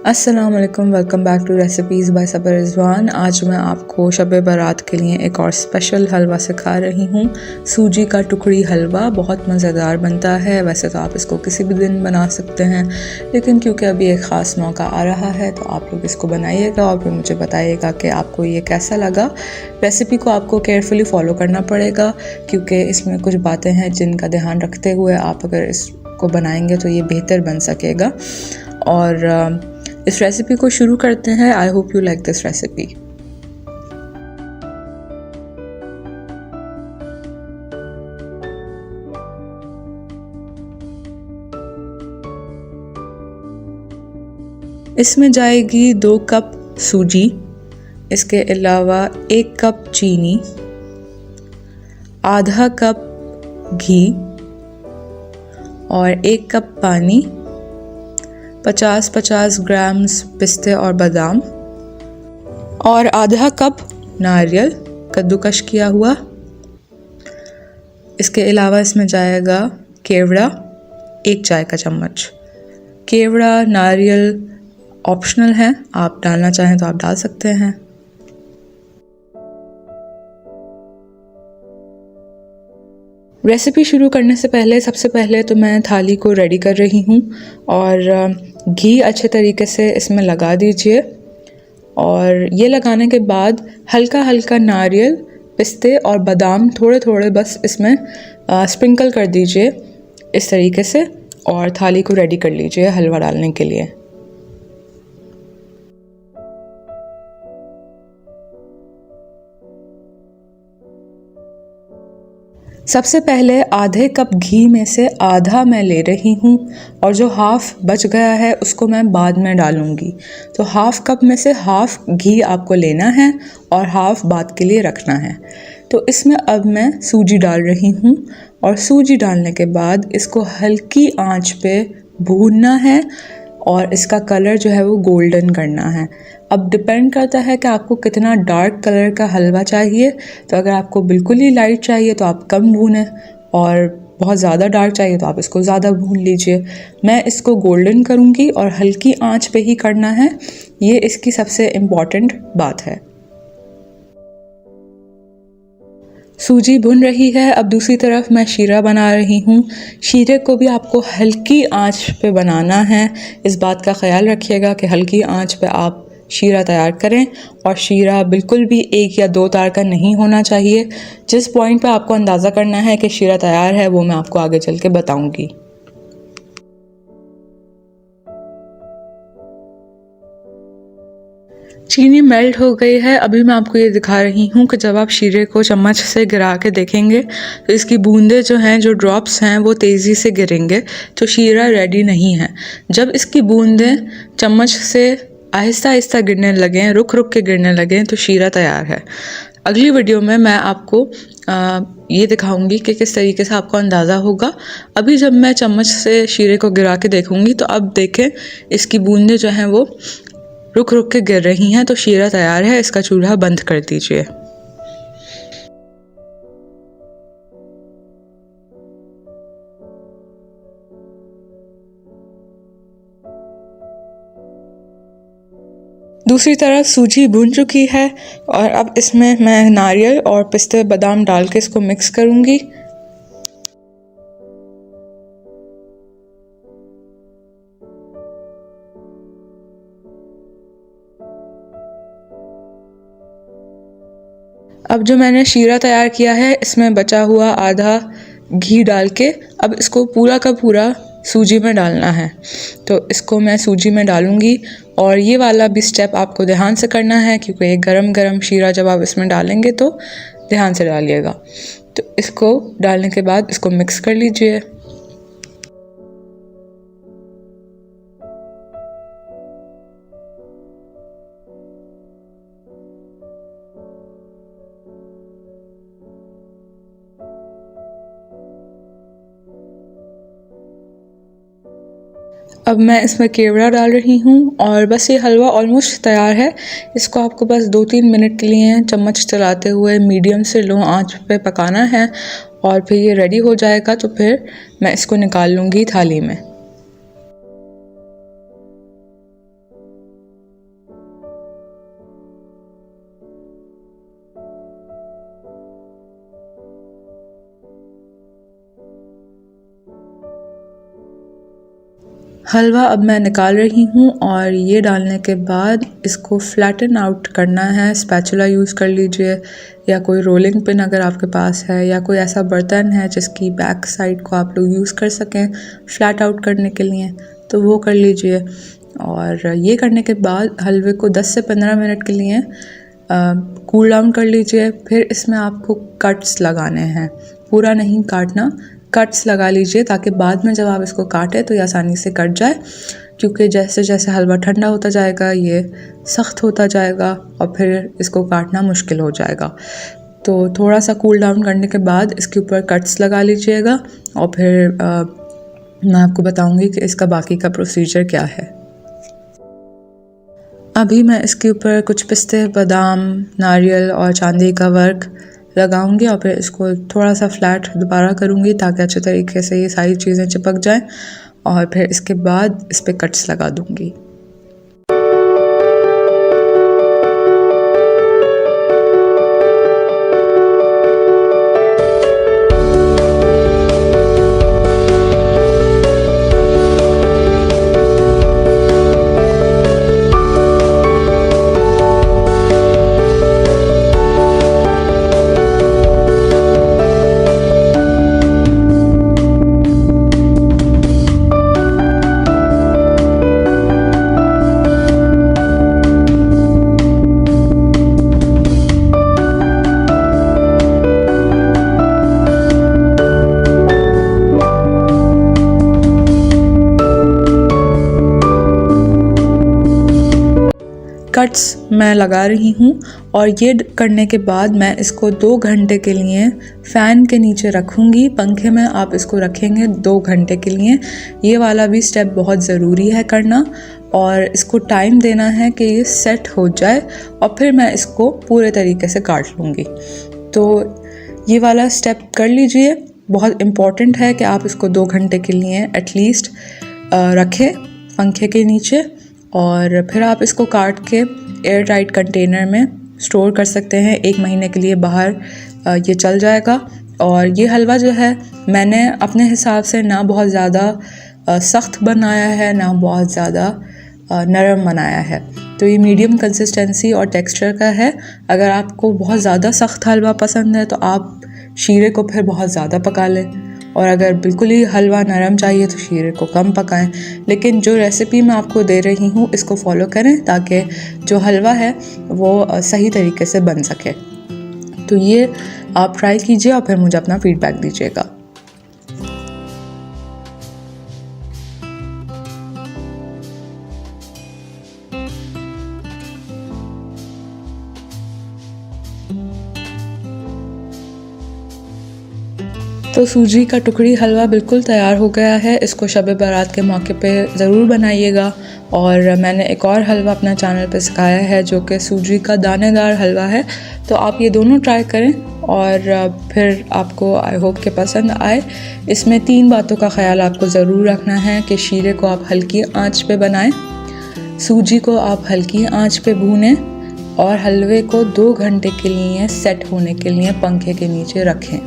अस्सलाम वालेकुम, welcome back to recipes by Sabar Rizwan. आज मैं आपको शब बारात के लिए एक और स्पेशल हलवा सिखा रही हूँ। सूजी का टुकड़ी हलवा बहुत मज़ेदार बनता है। वैसे तो आप इसको किसी भी दिन बना सकते हैं, लेकिन क्योंकि अभी एक ख़ास मौका आ रहा है तो आप लोग इसको बनाइएगा और फिर मुझे बताइएगा कि आपको ये कैसा लगा। रेसिपी को आपको केयरफुली फॉलो करना पड़ेगा क्योंकि इसमें कुछ बातें हैं जिनका ध्यान रखते हुए आप अगर इसको बनाएंगे तो ये बेहतर बन सकेगा। और इस रेसिपी को शुरू करते हैं। I hope you like this recipe. इसमें जाएगी 2 कप सूजी, इसके अलावा 1 कप चीनी, आधा कप घी और 1 कप पानी, 50-50 ग्राम्स पिस्ते और बादाम और आधा कप नारियल कद्दूकश किया हुआ। इसके अलावा इसमें जाएगा केवड़ा 1 चाय का चम्मच। केवड़ा नारियल ऑप्शनल है, आप डालना चाहें तो आप डाल सकते हैं। रेसिपी शुरू करने से पहले सबसे पहले तो मैं थाली को रेडी कर रही हूँ और घी अच्छे तरीके से इसमें लगा दीजिए और ये लगाने के बाद हल्का हल्का नारियल, पिस्ते और बादाम थोड़े थोड़े बस इसमें स्प्रिंकल कर दीजिए इस तरीके से और थाली को रेडी कर लीजिए हलवा डालने के लिए। सबसे पहले आधे कप घी में से आधा मैं ले रही हूँ और जो हाफ बच गया है उसको मैं बाद में डालूँगी। तो हाफ कप में से हाफ घी आपको लेना है और हाफ बाद के लिए रखना है। तो इसमें अब मैं सूजी डाल रही हूँ और सूजी डालने के बाद इसको हल्की आंच पे भूनना है और इसका कलर जो है वो गोल्डन करना है। अब डिपेंड करता है कि आपको कितना डार्क कलर का हलवा चाहिए। तो अगर आपको बिल्कुल ही लाइट चाहिए तो आप कम भूनें और बहुत ज़्यादा डार्क चाहिए तो आप इसको ज़्यादा भून लीजिए। मैं इसको गोल्डन करूँगी और हल्की आंच पे ही करना है, ये इसकी सबसे इम्पॉर्टेंट बात है। सूजी भुन रही है। अब दूसरी तरफ मैं शीरा बना रही हूँ। शीरे को भी आपको हल्की आंच पे बनाना है। इस बात का ख्याल रखिएगा कि हल्की आंच पे आप शीरा तैयार करें और शीरा बिल्कुल भी 1 या 2 तार का नहीं होना चाहिए। जिस पॉइंट पे आपको अंदाज़ा करना है कि शीरा तैयार है वो मैं आपको आगे चल के बताऊँगी। चीनी मेल्ट हो गई है। अभी मैं आपको ये दिखा रही हूँ कि जब आप शीरे को चम्मच से गिरा के देखेंगे तो इसकी बूंदें जो हैं, जो ड्रॉप्स हैं, वो तेज़ी से गिरेंगे तो शीरा रेडी नहीं है। जब इसकी बूंदें चम्मच से आहिस्ता आहिस्ता गिरने लगें, रुक रुक के गिरने लगें तो शीरा तैयार है। अगली वीडियो में मैं आपको ये दिखाऊंगी कि किस तरीके से आपको अंदाज़ा होगा। अभी जब मैं चम्मच से शीरे को गिरा के देखूंगी तो अब देखें इसकी बूंदें जो हैं वो रुक रुक के गिर रही हैं तो शीरा तैयार है। इसका चूल्हा बंद कर दीजिए। दूसरी तरफ सूजी भून चुकी है और अब इसमें मैं नारियल और पिस्ते बादाम डाल के इसको मिक्स करूँगी। अब जो मैंने शीरा तैयार किया है इसमें बचा हुआ आधा घी डाल के अब इसको पूरा का पूरा सूजी में डालना है। तो इसको मैं सूजी में डालूँगी और ये वाला भी स्टेप आपको ध्यान से करना है क्योंकि गरम गरम शीरा जब आप इसमें डालेंगे तो ध्यान से डालिएगा। तो इसको डालने के बाद इसको मिक्स कर लीजिए। अब मैं इसमें केवड़ा डाल रही हूँ और बस ये हलवा ऑलमोस्ट तैयार है। इसको आपको बस 2-3 मिनट के लिए चम्मच चलाते हुए मीडियम से लो आंच पे पकाना है और फिर ये रेडी हो जाएगा तो फिर मैं इसको निकाल लूँगी थाली में। हलवा अब मैं निकाल रही हूँ और ये डालने के बाद इसको फ्लैटन आउट करना है। स्पैचुला यूज़ कर लीजिए या कोई रोलिंग पिन अगर आपके पास है, या कोई ऐसा बर्तन है जिसकी बैक साइड को आप लोग यूज़ कर सकें फ्लैट आउट करने के लिए, तो वो कर लीजिए। और ये करने के बाद हलवे को 10 से 15 मिनट के लिए कूल डाउन कर लीजिए। फिर इसमें आपको कट्स लगाने हैं, पूरा नहीं काटना, कट्स लगा लीजिए ताकि बाद में जब आप इसको काटें तो ये आसानी से कट जाए, क्योंकि जैसे जैसे हलवा ठंडा होता जाएगा ये सख्त होता जाएगा और फिर इसको काटना मुश्किल हो जाएगा। तो थोड़ा सा कूल डाउन करने के बाद इसके ऊपर कट्स लगा लीजिएगा और फिर मैं आपको बताऊंगी कि इसका बाकी का प्रोसीजर क्या है। अभी मैं इसके ऊपर कुछ पिस्ते, बादाम, नारियल और चांदी का वर्क लगाऊंगी और फिर इसको थोड़ा सा फ्लैट दोबारा करूंगी ताकि अच्छे तरीके से ये सारी चीज़ें चिपक जाएं, और फिर इसके बाद इस पर कट्स लगा दूंगी। कट्स मैं लगा रही हूँ और ये करने के बाद मैं इसको 2 घंटे के लिए फ़ैन के नीचे रखूँगी। पंखे में आप इसको रखेंगे 2 घंटे के लिए। ये वाला भी स्टेप बहुत ज़रूरी है करना, और इसको टाइम देना है कि ये सेट हो जाए और फिर मैं इसको पूरे तरीके से काट लूँगी। तो ये वाला स्टेप कर लीजिए, बहुत इम्पॉर्टेंट है कि आप इसको 2 घंटे के लिए एटलीस्ट रखें पंखे के नीचे, और फिर आप इसको काट के एयर टाइट कंटेनर में स्टोर कर सकते हैं। 1 महीने के लिए बाहर ये चल जाएगा। और ये हलवा जो है मैंने अपने हिसाब से ना बहुत ज़्यादा सख्त बनाया है ना बहुत ज़्यादा नरम बनाया है, तो ये मीडियम कंसिस्टेंसी और टेक्सचर का है। अगर आपको बहुत ज़्यादा सख्त हलवा पसंद है तो आप शीरे को फिर बहुत ज़्यादा पका लें, और अगर बिल्कुल ही हलवा नरम चाहिए तो शीरे को कम पकाएं। लेकिन जो रेसिपी मैं आपको दे रही हूँ इसको फॉलो करें ताकि जो हलवा है वो सही तरीके से बन सके। तो ये आप ट्राई कीजिए और फिर मुझे अपना फीडबैक दीजिएगा। तो सूजी का टुकड़ी हलवा बिल्कुल तैयार हो गया है। इसको शब बारात के मौके पे ज़रूर बनाइएगा। और मैंने एक और हलवा अपना चैनल पे सिखाया है जो कि सूजी का दानेदार हलवा है, तो आप ये दोनों ट्राई करें और फिर आपको आई होप के पसंद आए। इसमें 3 बातों का ख्याल आपको ज़रूर रखना है कि शीरे को आप हल्की आंच पे बनाएं, सूजी को आप हल्की आंच पे भूनें और हलवे को 2 घंटे के लिए सेट होने के लिए पंखे के नीचे रखें।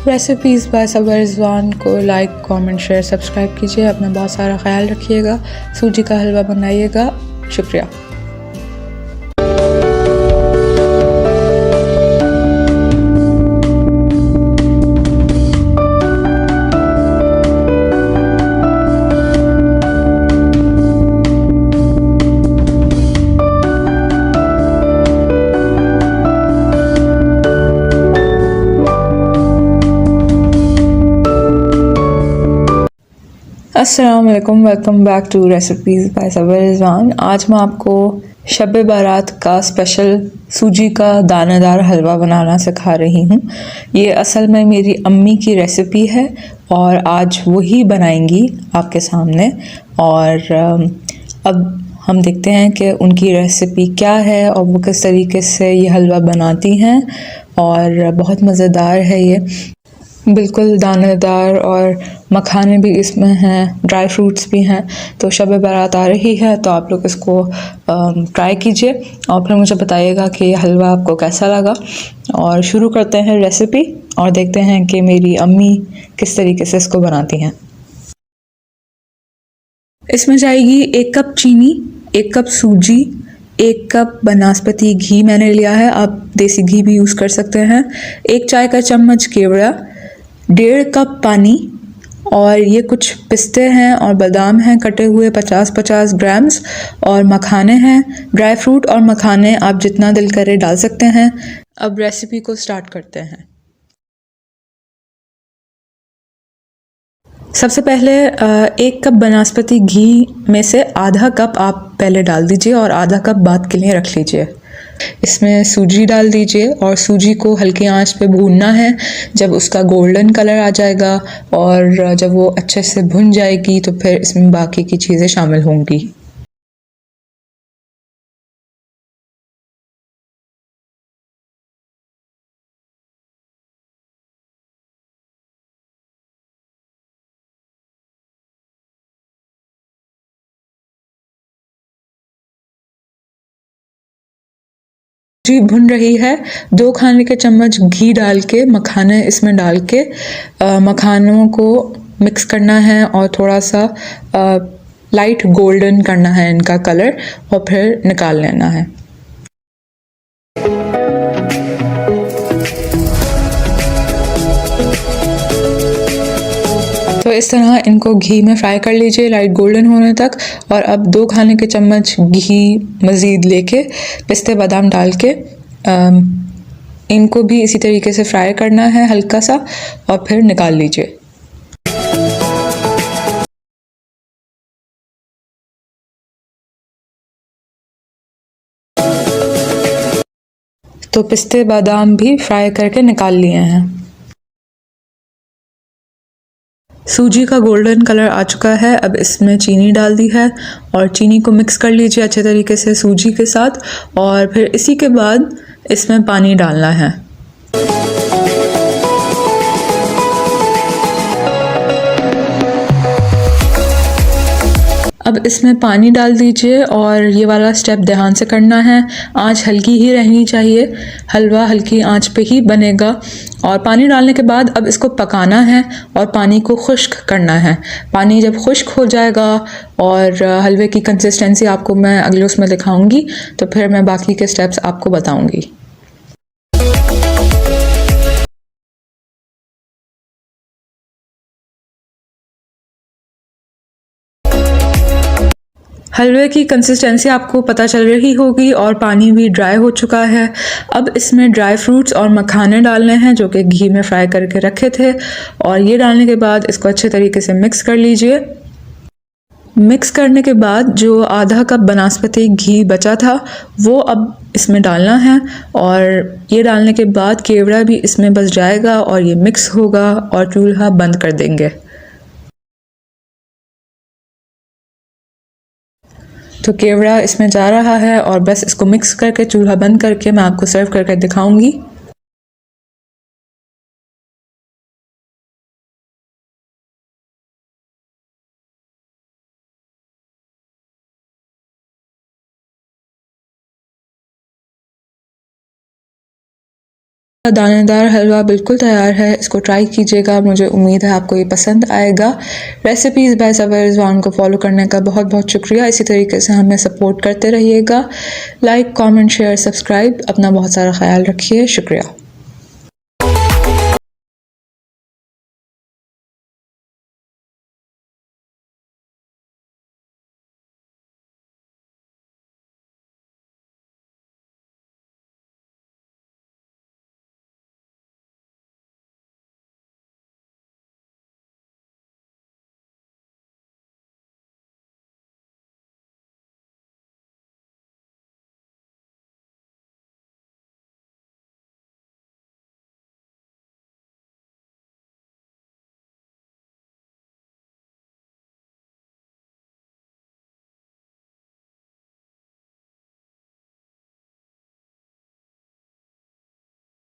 रेसिपीज़ बाय सबर रिजवान को लाइक, कमेंट, शेयर, सब्सक्राइब कीजिए। अपना बहुत सारा ख्याल रखिएगा। सूजी का हलवा बनाइएगा। शुक्रिया। अस्सलाम वालेकुम, welcome back to recipes by Sabar Rizwan. आज मैं आपको शब बारात का स्पेशल सूजी का दानेदार हलवा बनाना सिखा रही हूँ। ये असल में मेरी अम्मी की रेसिपी है और आज वही बनाएंगी आपके सामने। और अब हम देखते हैं कि उनकी रेसिपी क्या है और वो किस तरीके से ये हलवा बनाती हैं। और बहुत मज़ेदार है ये, बिल्कुल दानेदार, और मखाने भी इसमें हैं, ड्राई फ्रूट्स भी हैं। तो शब बारात आ रही है तो आप लोग इसको ट्राई कीजिए और फिर मुझे बताइएगा कि ये हलवा आपको कैसा लगा। और शुरू करते हैं रेसिपी। और देखते हैं कि मेरी अम्मी किस तरीके से इसको बनाती हैं। इसमें जाएगी 1 कप चीनी, 1 कप सूजी, 1 कप बनास्पति घी मैंने लिया है, आप देसी घी भी यूज़ कर सकते हैं, 1 चाय का चम्मच केवड़ा, 1.5 कप पानी, और ये कुछ पिस्ते हैं और बादाम हैं कटे हुए 50-50 ग्राम्स, और मखाने हैं। ड्राई फ्रूट और मखाने आप जितना दिल करे डाल सकते हैं। अब रेसिपी को स्टार्ट करते हैं। सबसे पहले 1 कप बनास्पति घी में से आधा कप आप पहले डाल दीजिए और आधा कप बाद के लिए रख लीजिए। इसमें सूजी डाल दीजिए और सूजी को हल्की आंच पे भूनना है। जब उसका गोल्डन कलर आ जाएगा और जब वो अच्छे से भुन जाएगी तो फिर इसमें बाकी की चीज़ें शामिल होंगी। जी भुन रही है। 2 खाने के चम्मच घी डाल के मखाने इसमें डाल के मखानों को मिक्स करना है और थोड़ा सा लाइट गोल्डन करना है इनका कलर, और फिर निकाल लेना है। तो इस तरह इनको घी में फ्राई कर लीजिए लाइट गोल्डन होने तक। और अब 2 खाने के चम्मच घी मज़ीद लेके पिस्ते बादाम डाल के इनको भी इसी तरीके से फ्राई करना है हल्का सा, और फिर निकाल लीजिए। तो पिस्ते बादाम भी फ्राई करके निकाल लिए हैं। सूजी का गोल्डन कलर आ चुका है। अब इसमें चीनी डाल दी है और चीनी को मिक्स कर लीजिए अच्छे तरीके से सूजी के साथ, और फिर इसी के बाद इसमें पानी डालना है। अब इसमें पानी डाल दीजिए और ये वाला स्टेप ध्यान से करना है। आंच हल्की ही रहनी चाहिए, हलवा हल्की आंच पे ही बनेगा। और पानी डालने के बाद अब इसको पकाना है और पानी को खुश्क करना है। पानी जब खुश्क हो जाएगा और हलवे की कंसिस्टेंसी आपको मैं अगले उसमें दिखाऊंगी, तो फिर मैं बाकी के स्टेप्स आपको बताऊंगी। हलवे की कंसिस्टेंसी आपको पता चल रही होगी और पानी भी ड्राई हो चुका है। अब इसमें ड्राई फ्रूट्स और मखाने डालने हैं जो कि घी में फ्राई करके रखे थे, और ये डालने के बाद इसको अच्छे तरीके से मिक्स कर लीजिए। मिक्स करने के बाद जो आधा कप बनास्पति घी बचा था वो अब इसमें डालना है, और ये डालने के बाद केवड़ा भी इसमें बस जाएगा और ये मिक्स होगा और चूल्हा बंद कर देंगे। तो केवड़ा इसमें जा रहा है और बस इसको मिक्स करके चूल्हा बंद करके मैं आपको सर्व करके दिखाऊंगी। दानेदार हलवा बिल्कुल तैयार है, इसको ट्राई कीजिएगा। मुझे उम्मीद है आपको ये पसंद आएगा। रेसिपीज़ बाय ज़फ़र रिज़वान को फॉलो करने का बहुत बहुत शुक्रिया। इसी तरीके से हमें सपोर्ट करते रहिएगा। Like, comment, share, subscribe. अपना बहुत सारा ख्याल रखिए। शुक्रिया।